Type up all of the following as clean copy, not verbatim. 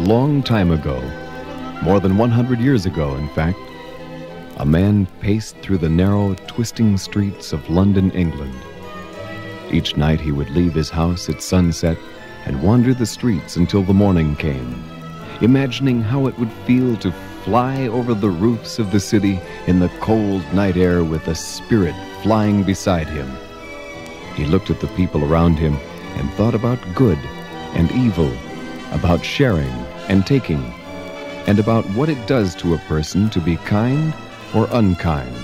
long time ago, more than 100 years ago, in fact, a man paced through the narrow, twisting streets of London, England. Each night he would leave his house at sunset and wander the streets until the morning came, imagining how it would feel to fly over the roofs of the city in the cold night air with a spirit flying beside him. He looked at the people around him and thought about good and evil, about sharing and taking, and about what it does to a person to be kind or unkind.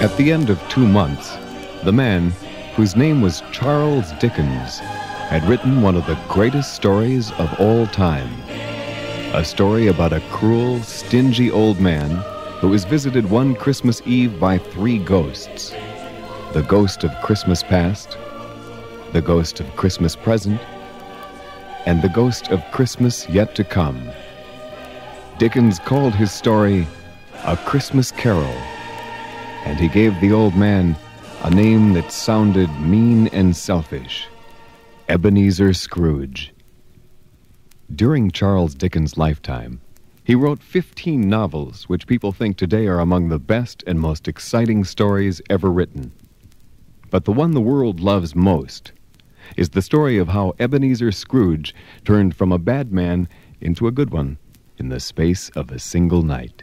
At the end of 2 months, the man, whose name was Charles Dickens, had written one of the greatest stories of all time. A story about a cruel, stingy old man who was visited one Christmas Eve by 3 ghosts: the ghost of Christmas past, the ghost of Christmas present, and the ghost of Christmas yet to come. Dickens called his story A Christmas Carol, and he gave the old man a name that sounded mean and selfish: Ebenezer Scrooge. During Charles Dickens' lifetime, he wrote 15 novels which people think today are among the best and most exciting stories ever written. But the one the world loves most is the story of how Ebenezer Scrooge turned from a bad man into a good one in the space of a single night.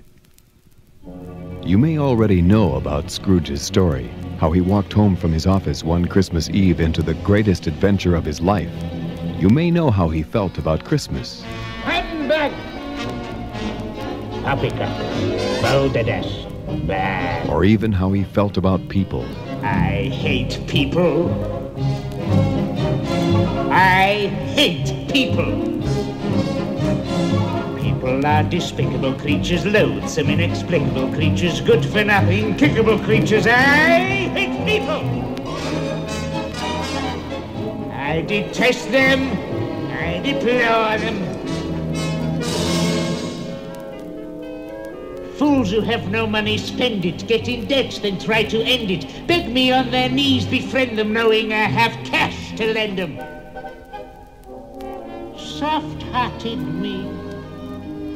You may already know about Scrooge's story, how he walked home from his office one Christmas Eve into the greatest adventure of his life. You may know how he felt about Christmas. Hamburg! Poppycock, Balderdash, bad. Or even how he felt about people. I hate people. I hate people. People are despicable creatures, loathsome, inexplicable creatures, good for nothing, kickable creatures. I hate people. I detest them. I deplore them. Fools who have no money spend it, get in debt, then try to end it, beg me on their knees, befriend them, knowing I have cash to lend them. Soft-hearted me,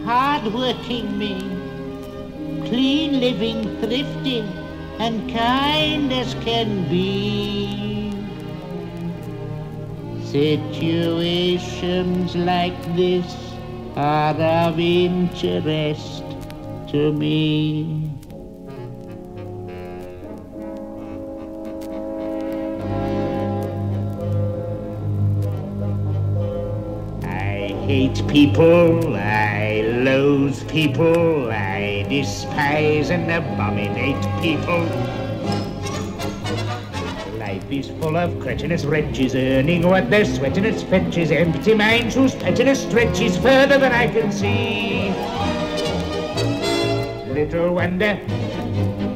hard-working me, clean-living, thrifty, and kind as can be. Situations like this are of interest to me. I hate people, I loathe people, I despise and abominate people. Life is full of cretinous wretches, earning what they're sweating at fetches, empty minds whose pettiness stretches further than I can see. Little wonder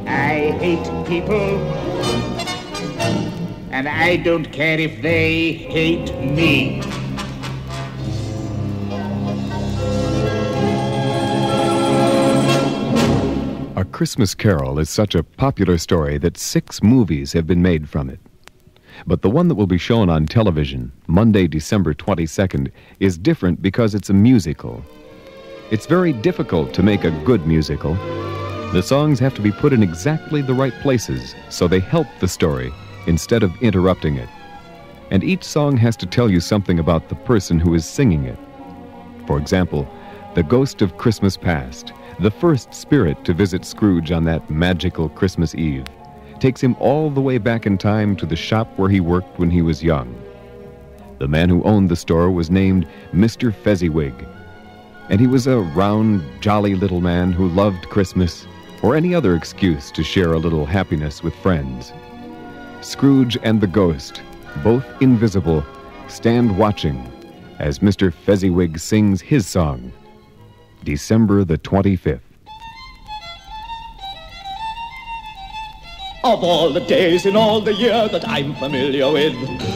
I hate people, and I don't care if they hate me. A Christmas Carol is such a popular story that 6 movies have been made from it. But the one that will be shown on television Monday, December 22nd, is different because it's a musical. It's very difficult to make a good musical. The songs have to be put in exactly the right places so they help the story instead of interrupting it. And each song has to tell you something about the person who is singing it. For example, The Ghost of Christmas Past, the first spirit to visit Scrooge on that magical Christmas Eve, takes him all the way back in time to the shop where he worked when he was young. The man who owned the store was named Mr. Fezziwig, and he was a round, jolly little man who loved Christmas or any other excuse to share a little happiness with friends. Scrooge and the ghost, both invisible, stand watching as Mr. Fezziwig sings his song, December the 25th. Of all the days in all the year that I'm familiar with,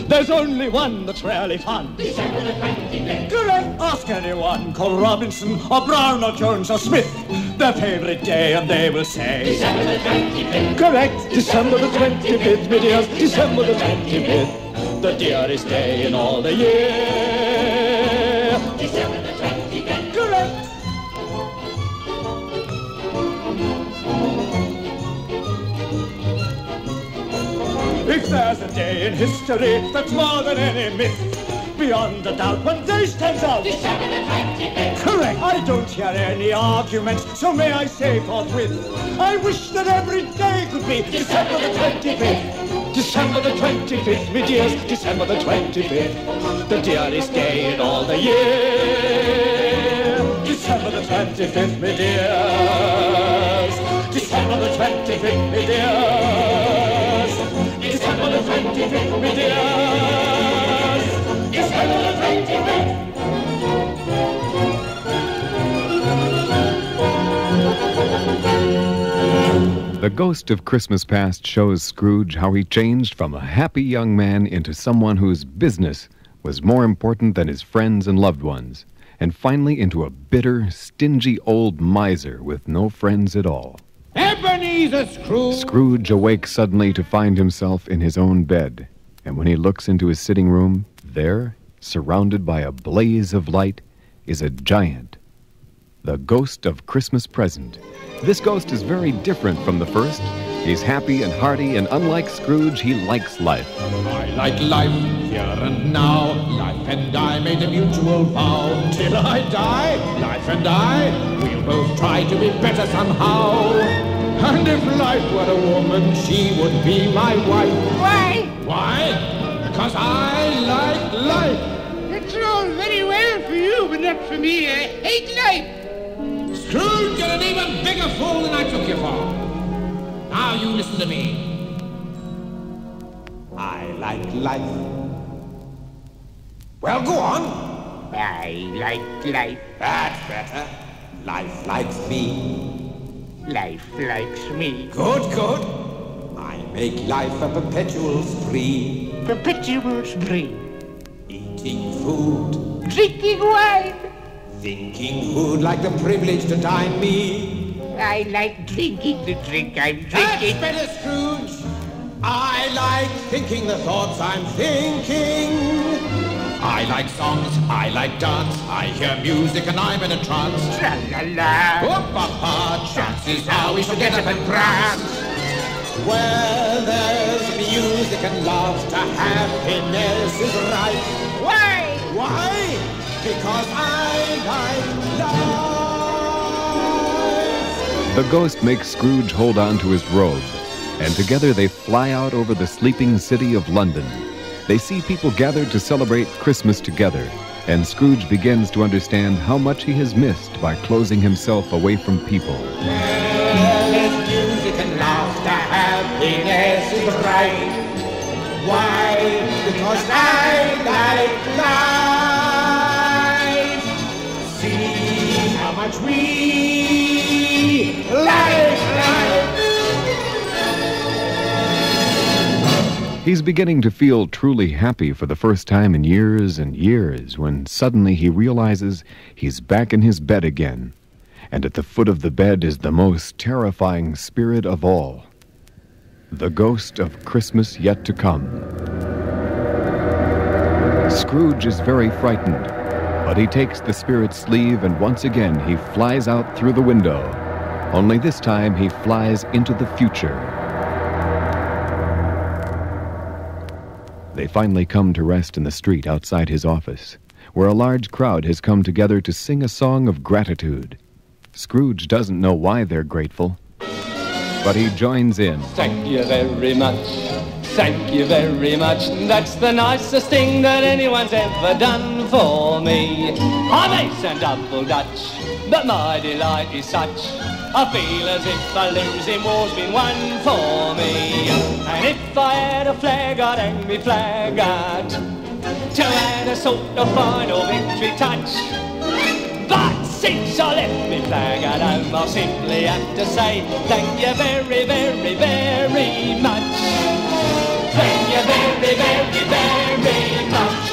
there's only one that's really fun. December the 25th. Correct. Ask anyone called Robinson or Brown or Jones or Smith their favorite day and they will say December the 25th. correct. December the 25th, my dears. December the 25th. The dearest day in all the year. December the 25th. Correct. If there's a day in history that's more than any myth, beyond a doubt, one day stands out. December the 25th. Correct. I don't hear any arguments, so may I say forthwith, I wish that every day could be December the 25th. December the 25th, me dears, December the 25th, the dearest day in all the year. December the 25th, me dears. December the 25th, me dears. December the 25th, me dears. December the 25th. The Ghost of Christmas Past shows Scrooge how he changed from a happy young man into someone whose business was more important than his friends and loved ones, and finally into a bitter, stingy old miser with no friends at all. Ebenezer Scrooge! Scrooge awakes suddenly to find himself in his own bed, and when he looks into his sitting room, there, surrounded by a blaze of light, is a giant. The Ghost of Christmas Present. This ghost is very different from the first. He's happy and hearty, and unlike Scrooge, he likes life. I like life, here and now. Life and I made a mutual vow. Till I die, life and I, we'll both try to be better somehow. And if life were a woman, she would be my wife. Why? Why? Because I like life. That's all very well for you, but not for me. I hate life. Scrooge, you're an even bigger fool than I took you for. Now you listen to me. I like life. Well, go on. I like life. That's better. Life likes me. Life likes me. Good, good. I make life a perpetual spree. Perpetual spree. Eating food. Drinking wine. Thinking who'd like the privilege to dine me. I like drinking the drink I'm That's drinking. better, Scrooge. I like thinking the thoughts I'm thinking. I like songs, I like dance, I hear music and I'm in a trance. Tra-la-la. Whoop-a-pa, chances are we shall get up and prance. Where there's music and laughter, happiness is right. Why? Why? Because I like life. The ghost makes Scrooge hold on to his robe, and together they fly out over the sleeping city of London. They see people gathered to celebrate Christmas together, and Scrooge begins to understand how much he has missed by closing himself away from people. There's music and laughter, happiness is right. Why? Because I like life. See how much we like life. He's beginning to feel truly happy for the first time in years and years when suddenly he realizes he's back in his bed again. And at the foot of the bed is the most terrifying spirit of all, the ghost of Christmas yet to come. Scrooge is very frightened, but he takes the spirit's sleeve and once again he flies out through the window. Only this time he flies into the future. They finally come to rest in the street outside his office, where a large crowd has come together to sing a song of gratitude. Scrooge doesn't know why they're grateful, but he joins in. Thank you very much. Thank you very much. That's the nicest thing that anyone's ever done for me. I may sound double Dutch, but my delight is such. I feel as if a losing war's been won for me. And if I had a flag, I'd hang me flag out to add a sort of final victory touch. But since I left me flag at home, I'll simply have to say thank you very, very, very much. Thank you very, very, very much.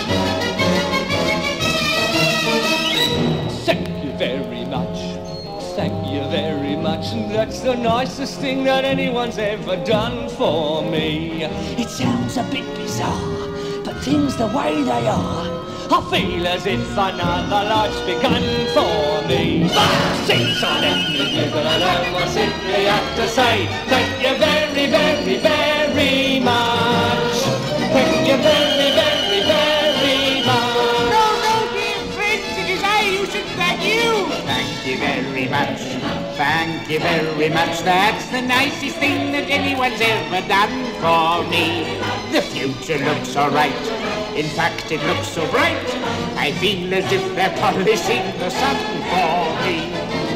Thank you very much. Thank you very much. And that's the nicest thing that anyone's ever done for me. It sounds a bit bizarre, but things the way they are. I feel as if another life's begun for me. But since I left me people alone, I simply have to say thank you very, very, very much. Thank you very, very, very much. No, dear friends, it is I who should thank you. Thank you very much. Thank you very much. That's the nicest thing that anyone's ever done for me. The future looks all right. In fact, it looks so bright. I feel as if they're polishing the sun for me.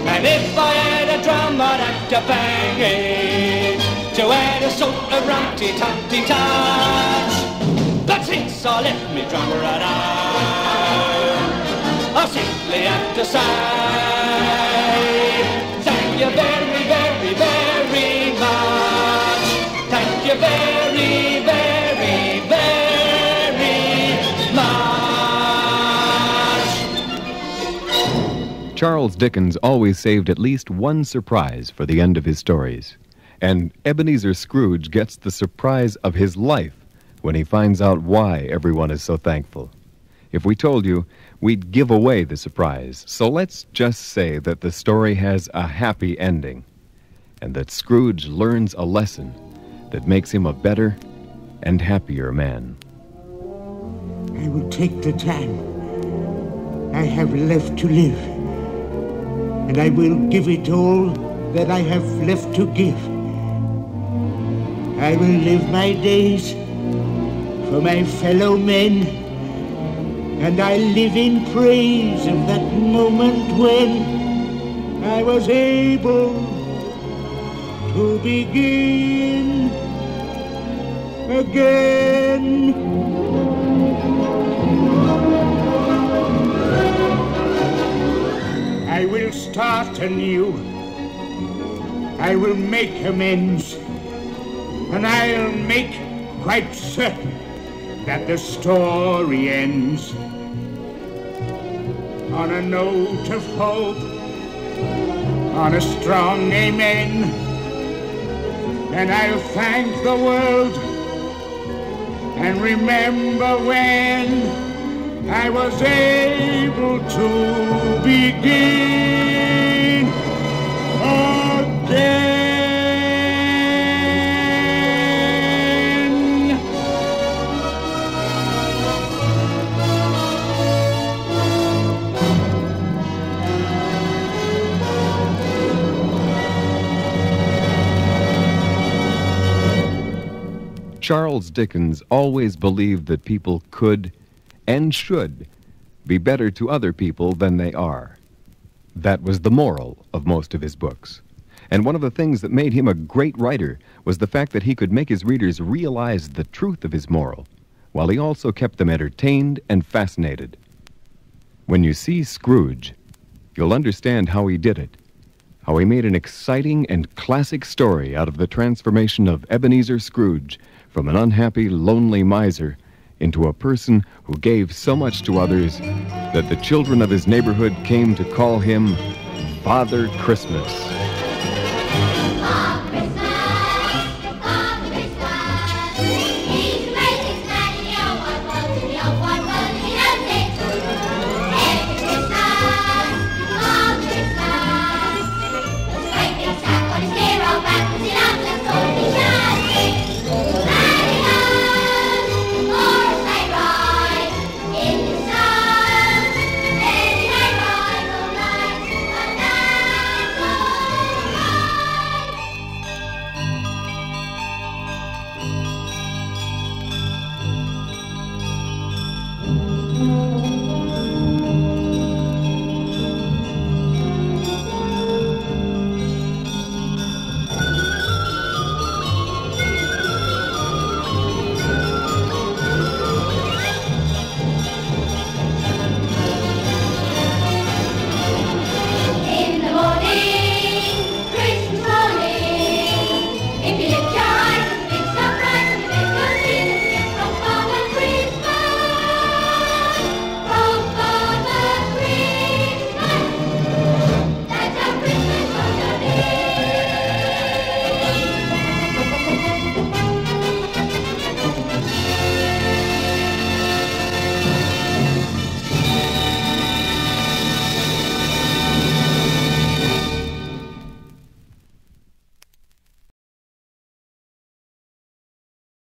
And if I had a drum, I'd have to bang it to add a sort of rumty-tumty touch. But since I left me drummer at home, I simply have to say thank you very, very, very much. Thank you very, very, very much. Charles Dickens always saved at least one surprise for the end of his stories. And Ebenezer Scrooge gets the surprise of his life when he finds out why everyone is so thankful. If we told you, we'd give away the surprise. So let's just say that the story has a happy ending, and that Scrooge learns a lesson that makes him a better and happier man. I will take the time I have left to live, and I will give it all that I have left to give. I will live my days for my fellow men, and I live in praise of that moment when I was able to begin again. I will start anew. I will make amends, and I'll make quite certain that the story ends on a note of hope, on a strong amen. And I'll thank the world and remember when I was able to begin again. Charles Dickens always believed that people could and should be better to other people than they are. That was the moral of most of his books. And one of the things that made him a great writer was the fact that he could make his readers realize the truth of his moral, while he also kept them entertained and fascinated. When you see Scrooge, you'll understand how he did it, how he made an exciting and classic story out of the transformation of Ebenezer Scrooge from an unhappy, lonely miser into a person who gave so much to others that the children of his neighborhood came to call him Father Christmas.